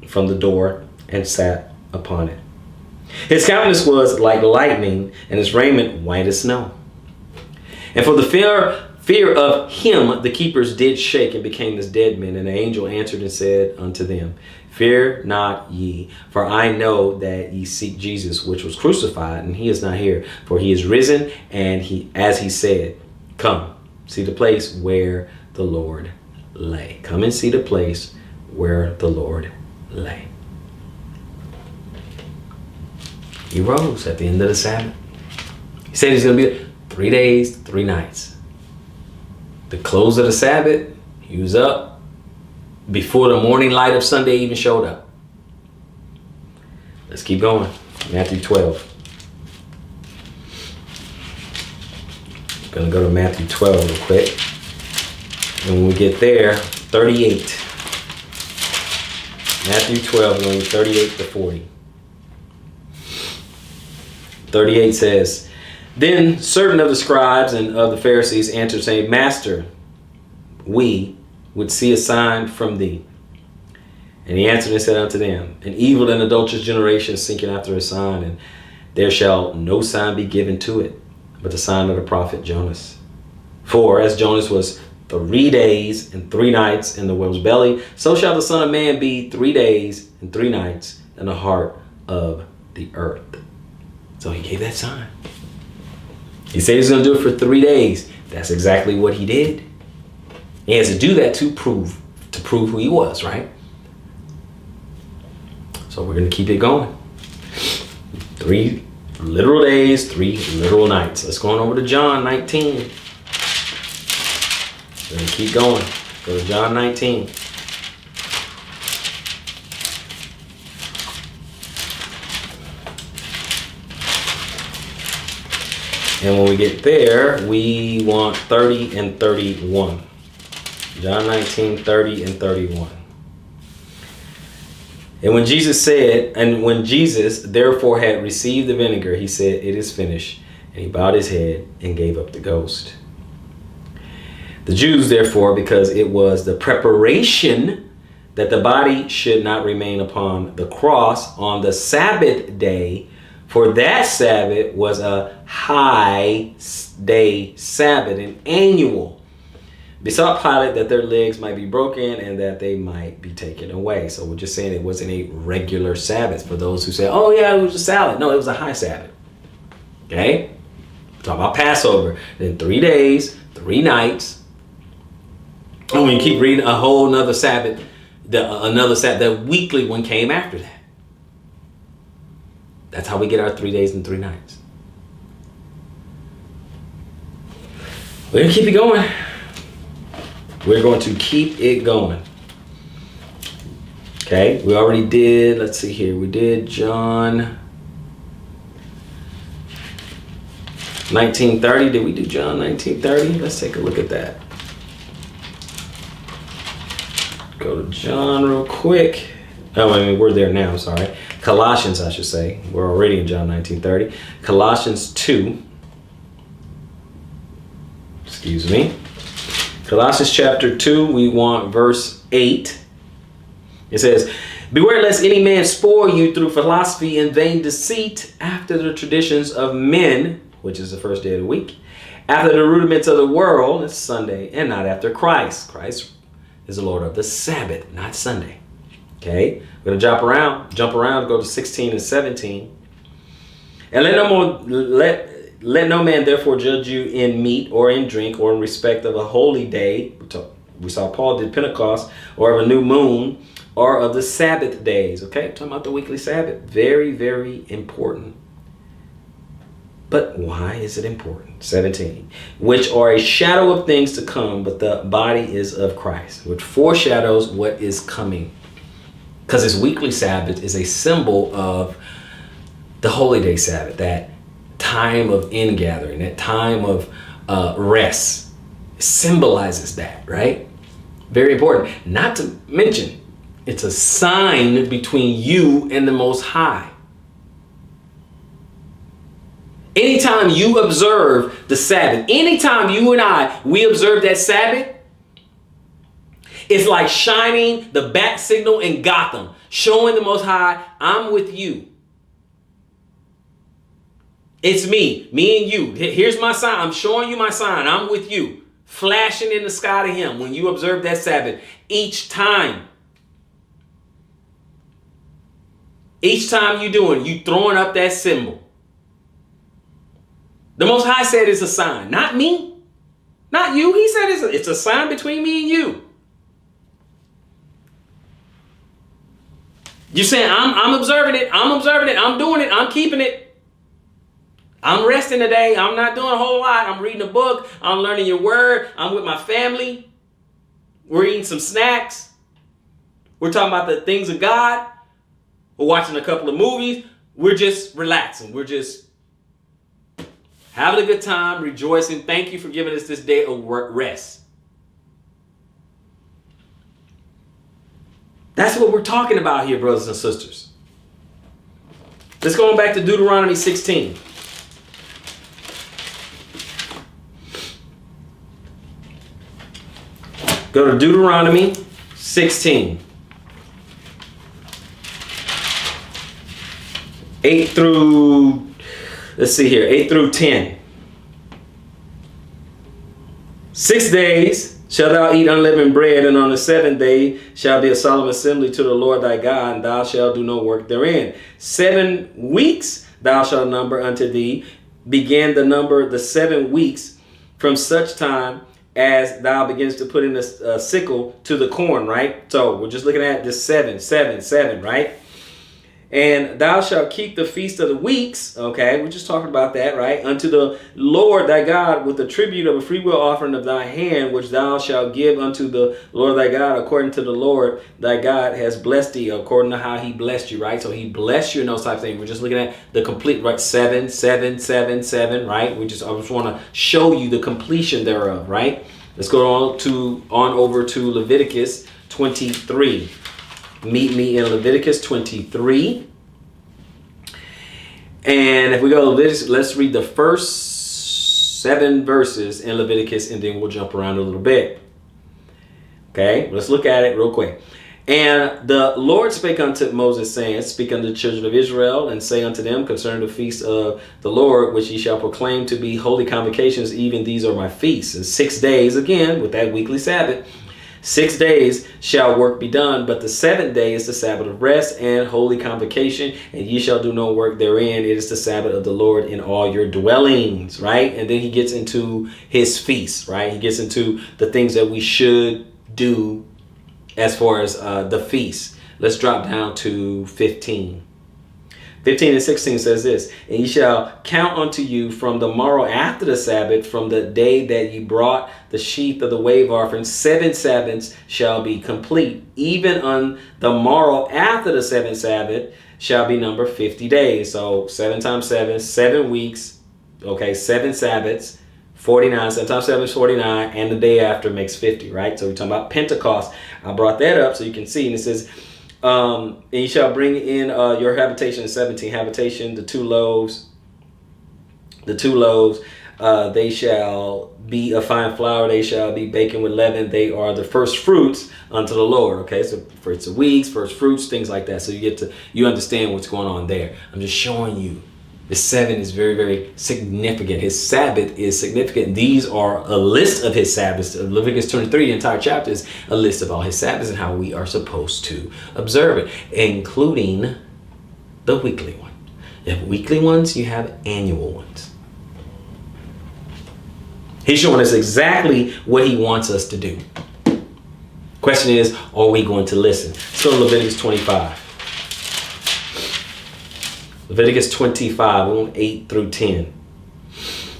from the door and sat upon it. His countenance was like lightning, and his raiment white as snow. And for the fear of him, the keepers did shake and became as dead men. And the angel answered and said unto them, Fear not ye, for I know that ye seek Jesus, which was crucified, and he is not here, for he is risen, and as he said, Come, see the place where the Lord lay. Come and see the place where the Lord lay. He rose at the end of the Sabbath. He said he's going to be 3 days, 3 nights. The close of the Sabbath, he was up before the morning light of Sunday even showed up. Let's keep going. Matthew 12. I'm going to go to Matthew 12 real quick. And when we get there, 38. Matthew 12, going 38 to 40. 38 says, Then certain of the scribes and of the Pharisees answered, saying, Master, we would see a sign from thee. And he answered and said unto them, An evil and adulterous generation seeking after a sign, and there shall no sign be given to it, but the sign of the prophet Jonas. For as Jonas was 3 days and 3 nights in the whale's belly, so shall the Son of Man be 3 days and 3 nights in the heart of the earth. So he gave that sign. He said he's going to do it for 3 days. That's exactly what he did. He has to do that to prove who he was, right? So we're going to keep it going. 3 literal days, 3 literal nights. Let's go on over to John 19. We're going to keep going. Go to John 19. And when we get there, we want 30 and 31. John 19, 30 and 31. And when Jesus therefore had received the vinegar, he said, It is finished. And he bowed his head and gave up the ghost. The Jews, therefore, because it was the preparation that the body should not remain upon the cross on the Sabbath day, for that Sabbath was a high day Sabbath, an annual, besought Pilate that their legs might be broken and that they might be taken away. So we're just saying it wasn't a regular Sabbath for those who say, oh yeah, it was a Sabbath. No, it was a high Sabbath. Okay? Talk about Passover. Then 3 days, 3 nights. And when you keep reading a whole nother Sabbath, the weekly one came after that. That's how we get our 3 days and 3 nights. We're going to keep it going. We're going to keep it going. Okay, we already did, let's see here. We did John 19:30. Did we do John 19:30? Let's take a look at that. Go to John real quick. Oh, I mean, we're there now, sorry. Colossians, I should say. We're already in John 19:30. Colossians 2. Excuse me. Colossians chapter 2, we want verse 8. It says, Beware lest any man spoil you through philosophy and vain deceit, after the traditions of men, which is the first day of the week, after the rudiments of the world, it's Sunday, and not after Christ. Christ is the Lord of the Sabbath, not Sunday. Okay, we're going to jump around, go to 16 and 17. And let no man therefore judge you in meat or in drink or in respect of a holy day. We saw Paul did Pentecost, or of a new moon, or of the Sabbath days. Okay, talking about the weekly Sabbath. Very, very important. But why is it important? 17. Which are a shadow of things to come, but the body is of Christ, which foreshadows what is coming. Because this weekly Sabbath is a symbol of the holy day Sabbath, that time of ingathering, that time of rest. It symbolizes that, right? Very important. Not to mention, It's a sign between you and the Most High. Anytime you observe the Sabbath, anytime you and we observe that Sabbath, it's like shining the bat signal in Gotham, showing the Most High, I'm with you. It's me and you. Here's my sign. I'm showing you my sign. I'm with you. Flashing in the sky to him when you observe that Sabbath. Each time you doing, you throwing up that symbol. The Most High said it's a sign. Not me. Not you. He said it's a sign between me and you. You're saying, I'm observing it. I'm observing it. I'm doing it. I'm keeping it. I'm resting today. I'm not doing a whole lot. I'm reading a book. I'm learning your word. I'm with my family. We're eating some snacks. We're talking about the things of God. We're watching a couple of movies. We're just relaxing. We're just having a good time, rejoicing. Thank you for giving us this day of rest. That's what we're talking about here, brothers and sisters. Let's go on back to Deuteronomy 16. Go to Deuteronomy 16. 8 through 10. 6 days shalt thou eat unleavened bread, and on the 7th day shall be a solemn assembly to the Lord thy God, and thou shalt do no work therein. 7 weeks thou shalt number unto thee. Begin the number the 7 weeks from such time as thou begins to put in a sickle to the corn, right? So we're just looking at this 7, right? And thou shalt keep the feast of the weeks. Okay, we're just talking about that, right? Unto the Lord thy God with the tribute of a freewill offering of thy hand, which thou shalt give unto the Lord thy God, according to the Lord thy God has blessed thee, according to how he blessed you, right? So he blessed you in those types of things. We're just looking at the complete, right? 7, right? I just want to show you the completion thereof, right? Let's go on over to Leviticus 23. Meet me in Leviticus 23. And if we go to Leviticus, let's read the first 7 verses in Leviticus, and then we'll jump around a little bit. Okay, let's look at it real quick. And the Lord spake unto Moses, saying, Speak unto the children of Israel, and say unto them concerning the feast of the Lord, which ye shall proclaim to be holy convocations, even these are my feasts. And 6 days, again, with that weekly Sabbath, 6 days shall work be done, but the 7th day is the Sabbath of rest and holy convocation, and ye shall do no work therein. It is the Sabbath of the Lord in all your dwellings, right? And then he gets into his feasts, right? He gets into the things that we should do as far as the feast. Let's drop down to 15. 15 and 16 says this, And ye shall count unto you from the morrow after the Sabbath, from the day that ye brought the sheaf of the wave offering, 7 Sabbaths shall be complete. Even on the morrow after the 7th Sabbath shall be number 50 days. So 7 times 7, 7 weeks. Okay, 7 Sabbaths, 49. 7 times 7 is 49, and the day after makes 50, right? So we're talking about Pentecost. I brought that up so you can see, and it says, and you shall bring in your habitation, 17 habitation, the 2 loaves. They shall be of fine flour. They shall be baking with leaven. They are the first fruits unto the Lord. Okay, so first of weeks, first fruits, things like that. So you understand what's going on there. I'm just showing you. The 7 is very, very significant. His Sabbath is significant. These are a list of his Sabbaths. Leviticus 23, the entire chapter, is a list of all his Sabbaths and how we are supposed to observe it, including the weekly one. You have weekly ones, you have annual ones. He's showing us exactly what he wants us to do. Question is, are we going to listen? So Leviticus 25. Leviticus 25, 8 through 10.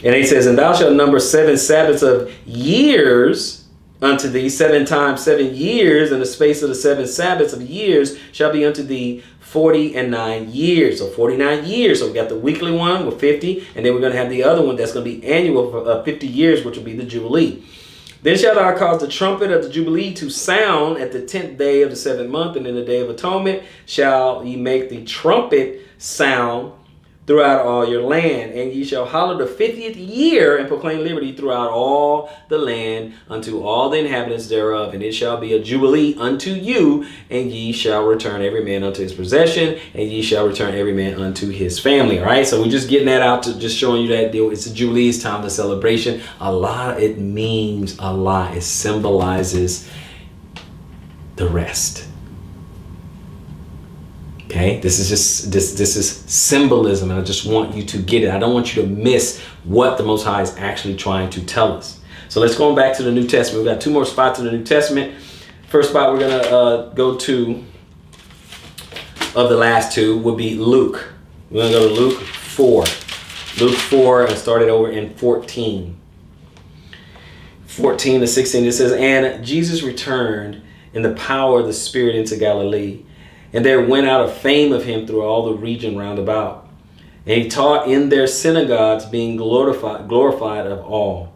And he says, And thou shalt number 7 Sabbaths of years unto thee, 7 times 7 years, and the space of the 7 Sabbaths of years shall be unto thee 49 years. So 49 years. So we got the weekly one with 50, and then we're going to have the other one that's going to be annual for 50 years, which will be the Jubilee. Then shalt thou cause the trumpet of the Jubilee to sound at the 10th day of the 7th month, and in the day of atonement shall ye make the trumpet sound throughout all your land. And ye shall hallow the 50th year and proclaim liberty throughout all the land unto all the inhabitants thereof. And it shall be a jubilee unto you, and ye shall return every man unto his possession, and ye shall return every man unto his family. All right, so we're just getting that out to just showing you that it's a jubilee, it's time of celebration. It means a lot. It symbolizes the rest. Okay, this is symbolism, and I just want you to get it. I don't want you to miss what the Most High is actually trying to tell us. So let's go back to the New Testament. We've got 2 more spots in the New Testament. First spot we're gonna go to of the last 2 would be Luke. We're gonna go to Luke 4. Luke 4 and start it over in 14. 14 to 16, it says, and Jesus returned in the power of the Spirit into Galilee. And there went out a fame of him through all the region round about. And he taught in their synagogues, being glorified of all.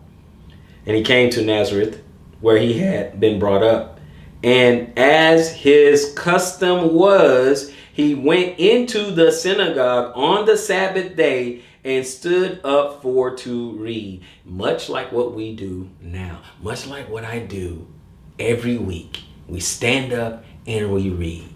And he came to Nazareth, where he had been brought up. And as his custom was, he went into the synagogue on the Sabbath day and stood up for to read. Much like what we do now. Much like what I do every week. We stand up and we read.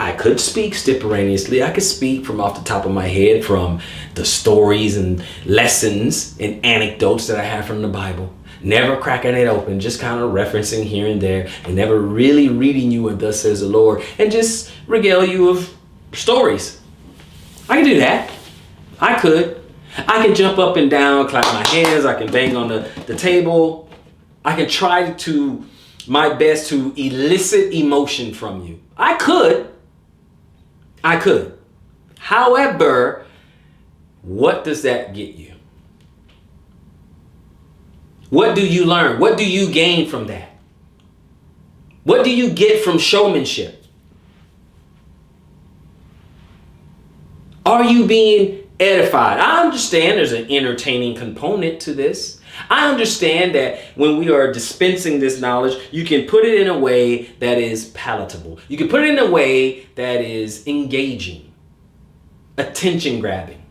I could speak extemporaneously. I could speak from off the top of my head from the stories and lessons and anecdotes that I have from the Bible. Never cracking it open, just kind of referencing here and there, and never really reading you what thus says the Lord, and just regale you of stories. I can do that. I could jump up and down, clap my hands. I can bang on the table. I can try to my best to elicit emotion from you. I could. However, what does that get you? What do you learn? What do you gain from that? What do you get from showmanship? Are you being edified? I understand there's an entertaining component to this. I understand that when we are dispensing this knowledge, you can put it in a way that is palatable. You can put it in a way that is engaging, attention grabbing.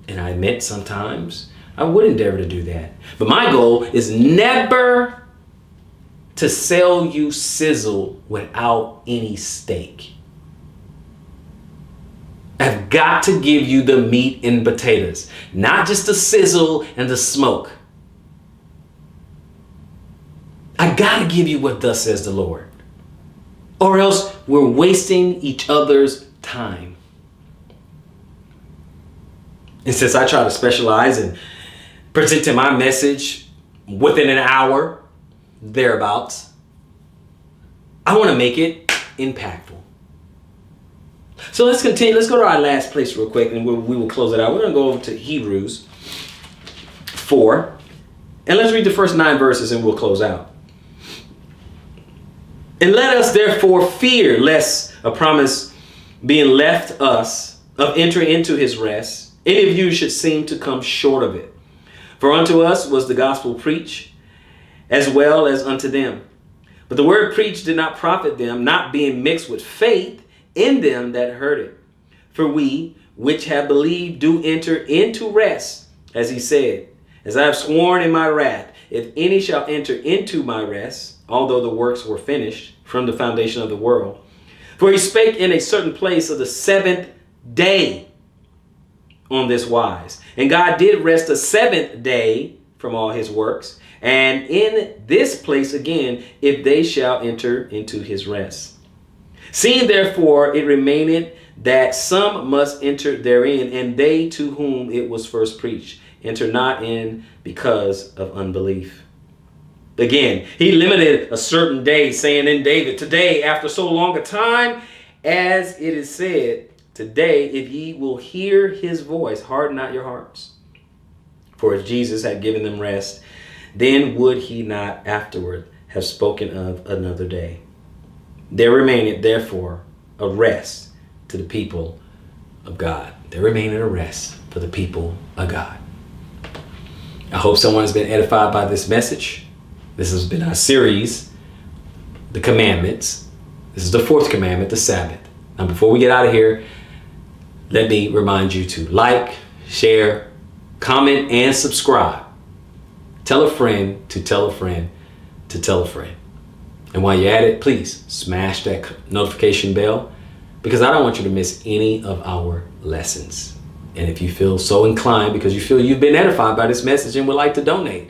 And I admit sometimes I would endeavor to do that. But my goal is never to sell you sizzle without any steak. I've got to give you the meat and potatoes, not just the sizzle and the smoke. I got to give you what thus says the Lord, or else we're wasting each other's time. And since I try to specialize in presenting my message within an hour, thereabouts, I want to make it impactful. So let's continue. Let's go to our last place real quick, and we will close it out. We're going to go over to Hebrews 4, and let's read the first 9 verses, and we'll close out. And let us therefore fear, lest a promise being left us of entering into his rest, any of you should seem to come short of it. For unto us was the gospel preached, as well as unto them. But the word preached did not profit them, not being mixed with faith in them that heard it. For we, which have believed, do enter into rest, as he said, as I have sworn in my wrath, if any shall enter into my rest, although the works were finished from the foundation of the world. For he spake in a certain place of the 7th day on this wise. And God did rest the 7th day from all his works. And in this place again, if they shall enter into his rest. Seeing therefore it remaineth that some must enter therein, and they to whom it was first preached enter not in because of unbelief. Again, he limited a certain day, saying in David, today, after so long a time, as it is said, today, if ye will hear his voice, harden not your hearts. For if Jesus had given them rest, then would he not afterward have spoken of another day. There remaineth therefore a rest to the people of God. There remaineth a rest for the people of God. I hope someone has been edified by this message. This has been our series, The Commandments. This is the fourth commandment, the Sabbath. Now, before we get out of here, let me remind you to like, share, comment, and subscribe. Tell a friend to tell a friend to tell a friend. And while you're at it, please smash that notification bell, because I don't want you to miss any of our lessons. And if you feel so inclined, because you feel you've been edified by this message and would like to donate,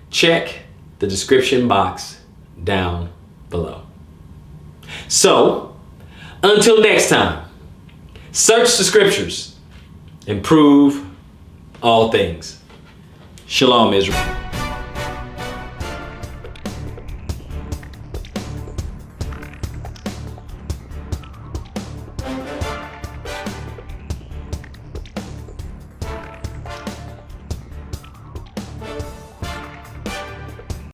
check the description box down below. So, until next time, search the scriptures and prove all things. Shalom, Israel.